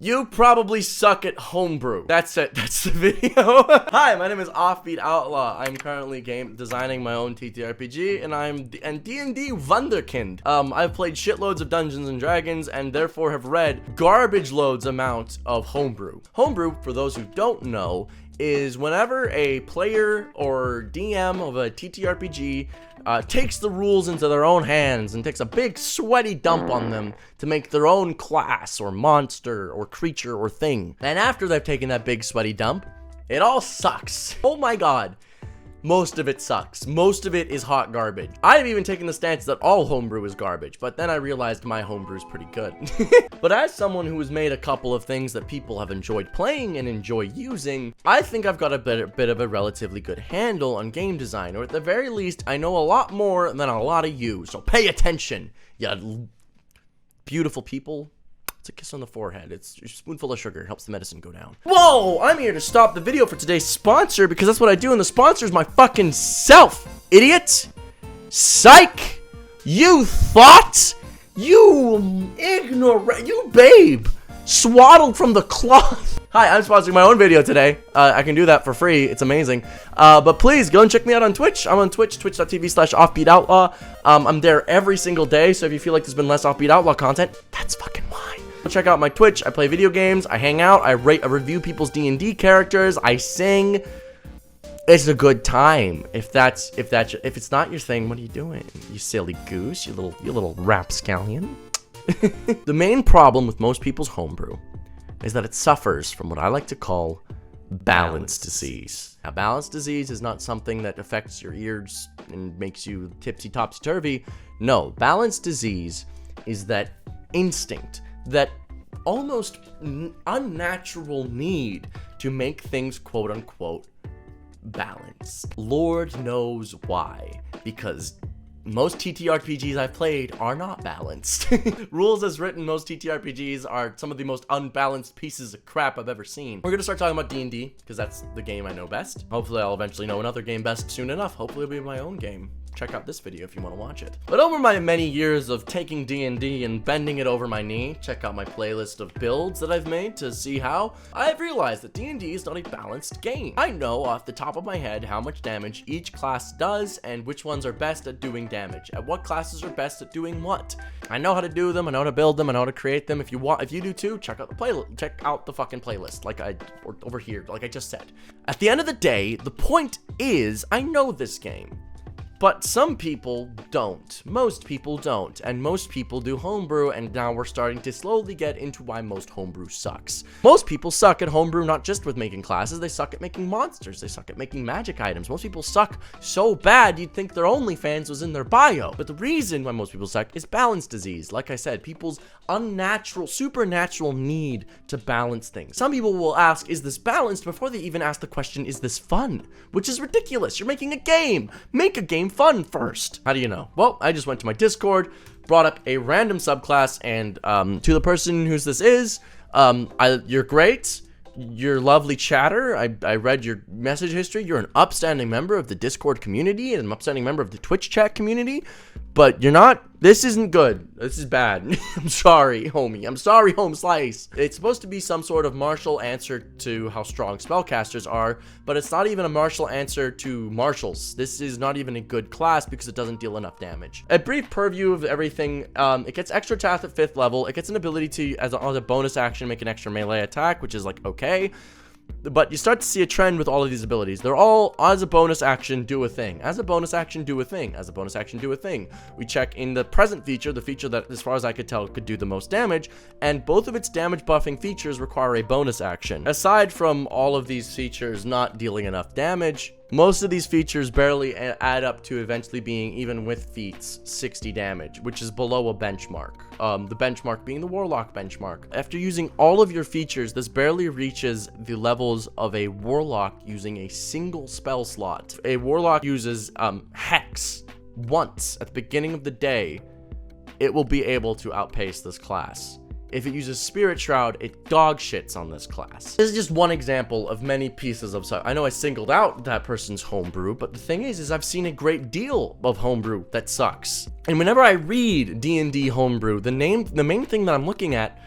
You probably suck at homebrew. That's it. That's the video. Hi, my name is Offbeat Outlaw. I'm currently designing my own TTRPG, and I'm D&D Wunderkind. I've played shitloads of Dungeons and Dragons, and therefore have read garbage loads amount of homebrew. Homebrew, for those who don't know, is whenever a player or DM of a TTRPG takes the rules into their own hands and takes a big sweaty dump on them to make their own class or monster or creature or thing. And after they've taken that big sweaty dump, it all sucks. Oh my god. Most of it sucks. Most of it is hot garbage. I've even taken the stance that all homebrew is garbage, but then I realized my homebrew is pretty good. But as someone who has made a couple of things that people have enjoyed playing and enjoy using, I think I've got a bit of a relatively good handle on game design, or at the very least, I know a lot more than a lot of you, so pay attention, you beautiful people. It's a kiss on the forehead. It's a spoonful of sugar. It helps the medicine go down. Whoa! I'm here to stop the video for today's sponsor because that's what I do, and the sponsor is my fucking self, idiot! Psych! You thought? You ignorant, you babe! Swaddled from the cloth! Hi, I'm sponsoring my own video today. I can do that for free. It's amazing. But please, go and check me out on Twitch. I'm on Twitch, twitch.tv/offbeatoutlaw. I'm there every single day, so if you feel like there's been less Offbeat Outlaw content, that's fucking why. Check out my Twitch. I play video games, I hang out, I review people's D&D characters, I sing. It's a good time. If it's not your thing, what are you doing? You silly goose, you little rapscallion. The main problem with most people's homebrew is that it suffers from what I like to call balance disease. Now, balance disease is not something that affects your ears and makes you tipsy-topsy-turvy. No, balance disease is that instinct, that almost unnatural need to make things quote-unquote balanced. Lord knows why. Because most TTRPGs I've played are not balanced. Rules as written, most TTRPGs are some of the most unbalanced pieces of crap I've ever seen. We're gonna start talking about D&D, because that's the game I know best. Hopefully I'll eventually know another game best soon enough. Hopefully it'll be my own game. Check out this video if you want to watch it. But over my many years of taking D&D and bending it over my knee, check out my playlist of builds that I've made to see how, I've realized that D&D is not a balanced game. I know off the top of my head how much damage each class does and which ones are best at doing damage, and what classes are best at doing what. I know how to do them, I know how to build them, I know how to create them. If you do too, check out the playlist. Check out the fucking playlist, or over here, like I just said. At the end of the day, the point is, I know this game. But some people don't. Most people don't. And most people do homebrew, and now we're starting to slowly get into why most homebrew sucks. Most people suck at homebrew not just with making classes, they suck at making monsters, they suck at making magic items. Most people suck so bad you'd think their OnlyFans was in their bio. But the reason why most people suck is balance disease. Like I said, people's unnatural, supernatural need to balance things. Some people will ask, is this balanced, before they even ask the question, is this fun? Which is ridiculous. You're making a game. Make a game fun first. How do you know? Well, I just went to my Discord, brought up a random subclass, and to the person whose this is, you're great. You're lovely chatter. I read your message history. You're an upstanding member of the Discord community and an upstanding member of the Twitch chat community, but you're not. This isn't good. This is bad. I'm sorry, homie. I'm sorry, home slice. It's supposed to be some sort of martial answer to how strong spellcasters are, but it's not even a martial answer to martials. This is not even a good class because it doesn't deal enough damage. A brief purview of everything. It gets extra attack at 5th level. It gets an ability to, as a bonus action, make an extra melee attack, which is like, okay. But you start to see a trend with all of these abilities. They're all, as a bonus action, do a thing. As a bonus action, do a thing. As a bonus action, do a thing. We check in the present feature, the feature that, as far as I could tell, could do the most damage, and both of its damage buffing features require a bonus action. Aside from all of these features not dealing enough damage, most of these features barely add up to eventually being, even with feats, 60 damage, which is below a benchmark. The benchmark being the Warlock benchmark. After using all of your features, this barely reaches the levels of a Warlock using a single spell slot. A Warlock uses Hex once at the beginning of the day. It will be able to outpace this class. If it uses Spirit Shroud, it dog shits on this class. This is just one example of many pieces of stuff. I know I singled out that person's homebrew, but the thing is I've seen a great deal of homebrew that sucks. And whenever I read D&D homebrew, the main thing that I'm looking at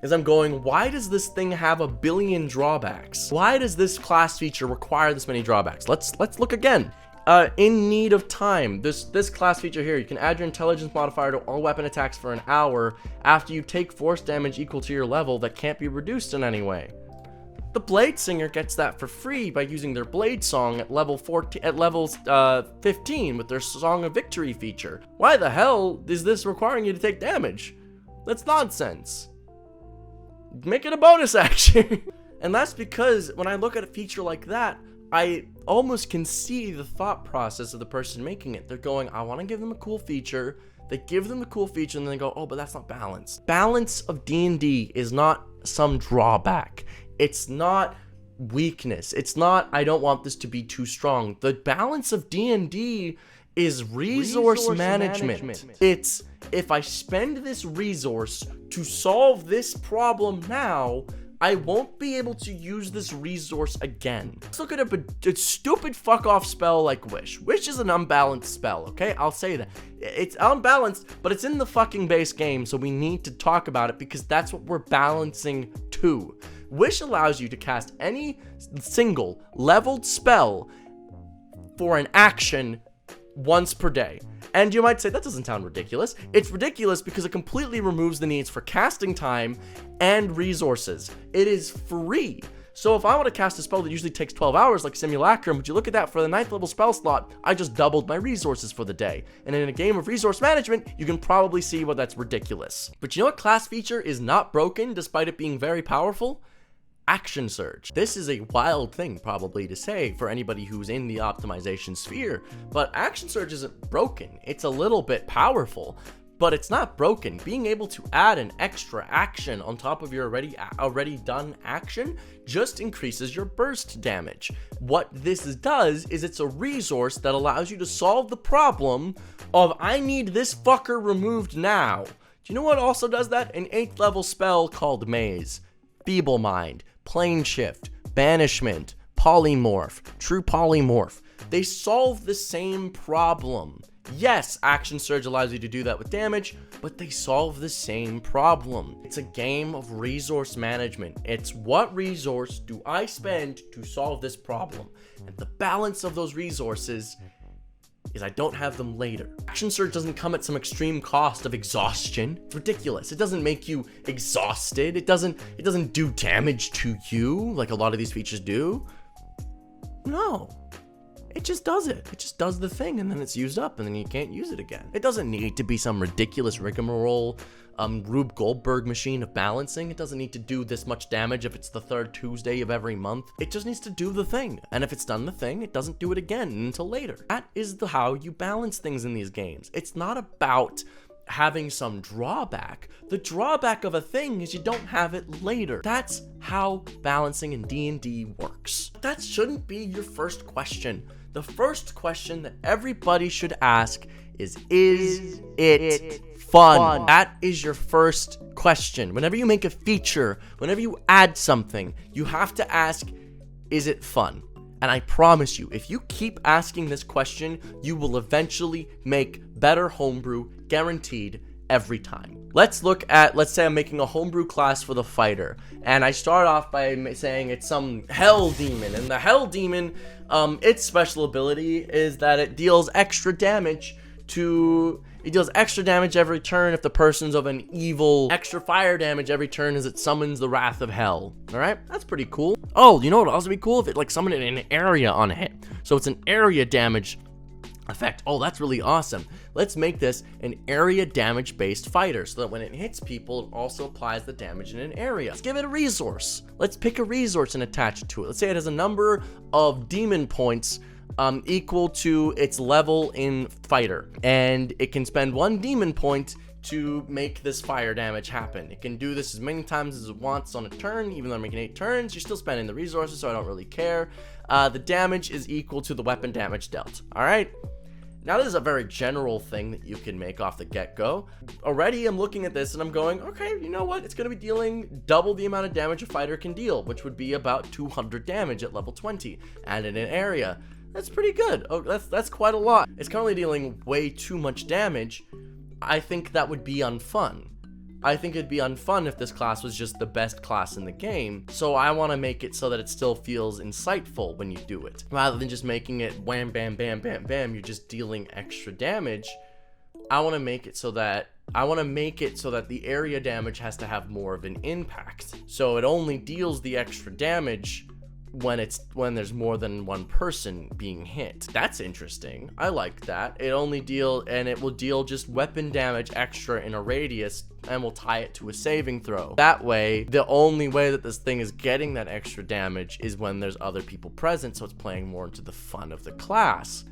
is I'm going, why does this thing have a billion drawbacks? Why does this class feature require this many drawbacks? Let's look again. In need of time. This class feature here, you can add your intelligence modifier to all weapon attacks for an hour after you take force damage equal to your level that can't be reduced in any way. The Blade Singer gets that for free by using their Blade Song at level 14, at levels 15 with their Song of Victory feature. Why the hell is this requiring you to take damage? That's nonsense. Make it a bonus action. And that's because when I look at a feature like that, I almost can see the thought process of the person making it. They're going, I want to give them a cool feature. They give them the cool feature and then they go, oh, but that's not balance. Balance of D&D is not some drawback. It's not weakness. It's not, I don't want this to be too strong. The balance of D&D is resource management. It's, if I spend this resource to solve this problem now, I won't be able to use this resource again. Let's look at a stupid fuck off spell like Wish. Wish is an unbalanced spell, okay? I'll say that. It's unbalanced, but it's in the fucking base game, so we need to talk about it because that's what we're balancing to. Wish allows you to cast any single leveled spell for an action once per day. And you might say, that doesn't sound ridiculous. It's ridiculous because it completely removes the needs for casting time and resources. It is free. So if I want to cast a spell that usually takes 12 hours like Simulacrum, would you look at that for the 9th level spell slot, I just doubled my resources for the day. And in a game of resource management, you can probably see why that's ridiculous. But you know what class feature is not broken despite it being very powerful? Action Surge. This is a wild thing probably to say for anybody who's in the optimization sphere, but Action Surge isn't broken. It's a little bit powerful, but it's not broken. Being able to add an extra action on top of your already done action just increases your burst damage. What this does is it's a resource that allows you to solve the problem of I need this fucker removed now. Do you know what also does that? An 8th level spell called Maze, Feeble Mind, Plane Shift, Banishment, Polymorph, True Polymorph. They solve the same problem. Yes, Action Surge allows you to do that with damage, but they solve the same problem. It's a game of resource management. It's what resource do I spend to solve this problem? And the balance of those resources is I don't have them later. Action Surge doesn't come at some extreme cost of exhaustion. It's ridiculous. It doesn't make you exhausted. It doesn't do damage to you like a lot of these features do. No. It just does it. It just does the thing and then it's used up and then you can't use it again. It doesn't need to be some ridiculous rigmarole Rube Goldberg machine of balancing. It doesn't need to do this much damage if it's the 3rd Tuesday of every month. It just needs to do the thing. And if it's done the thing, it doesn't do it again until later. That is how you balance things in these games. It's not about having some drawback. The drawback of a thing is you don't have it later. That's how balancing in D&D works. That shouldn't be your first question. The first question that everybody should ask is it fun? That is your first question. Whenever you make a feature, whenever you add something, you have to ask, is it fun? And I promise you, if you keep asking this question, you will eventually make better homebrew, guaranteed, every time. Let's say I'm making a homebrew class for the fighter, and I start off by saying it's some hell demon, and the hell demon, its special ability is that it deals extra damage every turn if the person's of an evil, extra fire damage every turn as it summons the wrath of hell. Alright, that's pretty cool. Oh, you know what would also be cool? If it like summoned an area on a hit. So it's an area damage effect. Oh, that's really awesome. Let's make this an area damage based fighter so that when it hits people, it also applies the damage in an area. Let's give it a resource. Let's pick a resource and attach it to it. Let's say it has a number of demon points equal to its level in fighter, and it can spend 1 demon point to make this fire damage happen. It can do this as many times as it wants on a turn. Even though I'm making 8 turns, you're still spending the resources, so I don't really care. The damage is equal to the weapon damage dealt. All right. Now, this is a very general thing that you can make off the get-go. Already, I'm looking at this and I'm going, okay, you know what? It's going to be dealing double the amount of damage a fighter can deal, which would be about 200 damage at level 20, and in an area. That's pretty good. Oh, that's quite a lot. It's currently dealing way too much damage. I think that would be unfun. I think it'd be unfun if this class was just the best class in the game, so I want to make it so that it still feels insightful when you do it. Rather than just making it wham, bam, bam, bam, bam, you're just dealing extra damage. I want to make it so that the area damage has to have more of an impact. So it only deals the extra damage when there's more than one person being hit. That's interesting. I like that. It will deal just weapon damage extra in a radius, and we'll tie it to a saving throw. That way, the only way that this thing is getting that extra damage is when there's other people present, so it's playing more into the fun of the class.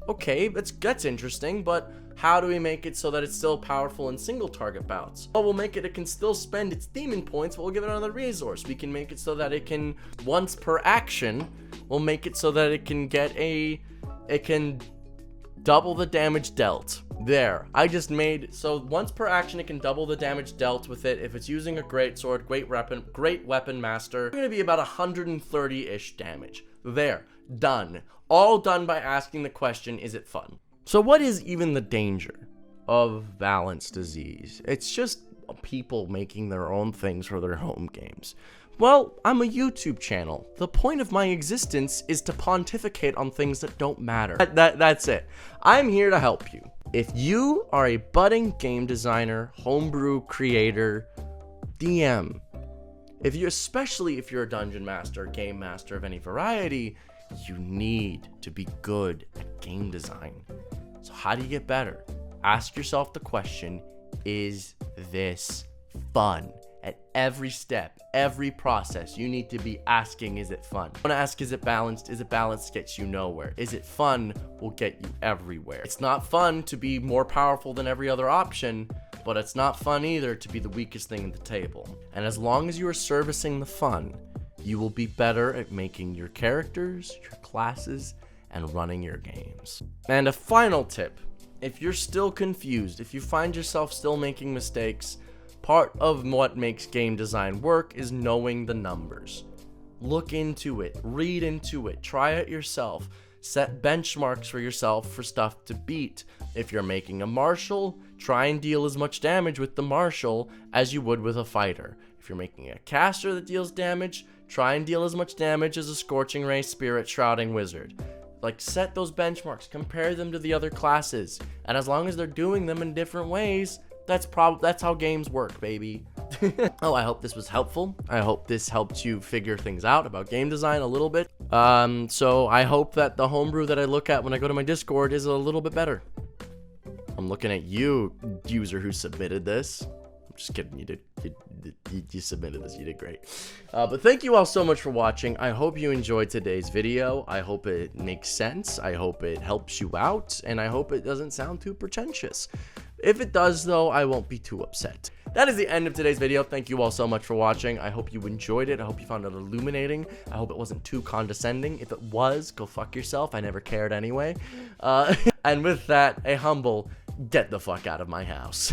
Okay, that's interesting, but how do we make it so that it's still powerful in single target bouts? Well, we'll make it can still spend its demon points, but we'll give it another resource. We can make it so that it can, once per action, we'll make it so that it can double the damage dealt. There, I just made, so once per action it can double the damage dealt with it. If it's using a great sword, great weapon master, it's gonna be about 130-ish damage. There, done. All done by asking the question, is it fun? So what is even the danger of balance disease? It's just people making their own things for their home games. Well, I'm a YouTube channel. The point of my existence is to pontificate on things that don't matter. That's it. I'm here to help you. If you are a budding game designer, homebrew creator, DM, especially if you're a dungeon master, game master of any variety, you need to be good at game design. So how do you get better? Ask yourself the question, is this fun? At every step, every process, you need to be asking, is it fun? I want to ask, is it balanced? Is it balanced gets you nowhere? Is it fun will get you everywhere. It's not fun to be more powerful than every other option, but it's not fun either to be the weakest thing at the table. And as long as you are servicing the fun, you will be better at making your characters, your classes, and running your games. And a final tip, if you're still confused, if you find yourself still making mistakes, part of what makes game design work is knowing the numbers. Look into it, read into it, try it yourself, set benchmarks for yourself for stuff to beat. If you're making a martial, try and deal as much damage with the martial as you would with a fighter. If you're making a caster that deals damage, try and deal as much damage as a Scorching Ray Spirit Shrouding Wizard. Like, set those benchmarks, compare them to the other classes, and as long as they're doing them in different ways, that's how games work, baby. Oh, I hope this was helpful. I hope this helped you figure things out about game design a little bit. So I hope that the homebrew that I look at when I go to my Discord is a little bit better. I'm looking at you, user who submitted this. I'm just kidding, you submitted this, you did great. But thank you all so much for watching. I hope you enjoyed today's video. I hope it makes sense. I hope it helps you out, and I hope it doesn't sound too pretentious. If it does, though, I won't be too upset. That is the end of today's video. Thank you all so much for watching. I hope you enjoyed it. I hope you found it illuminating. I hope it wasn't too condescending. If it was, go fuck yourself. I never cared anyway. And with that, a humble, get the fuck out of my house.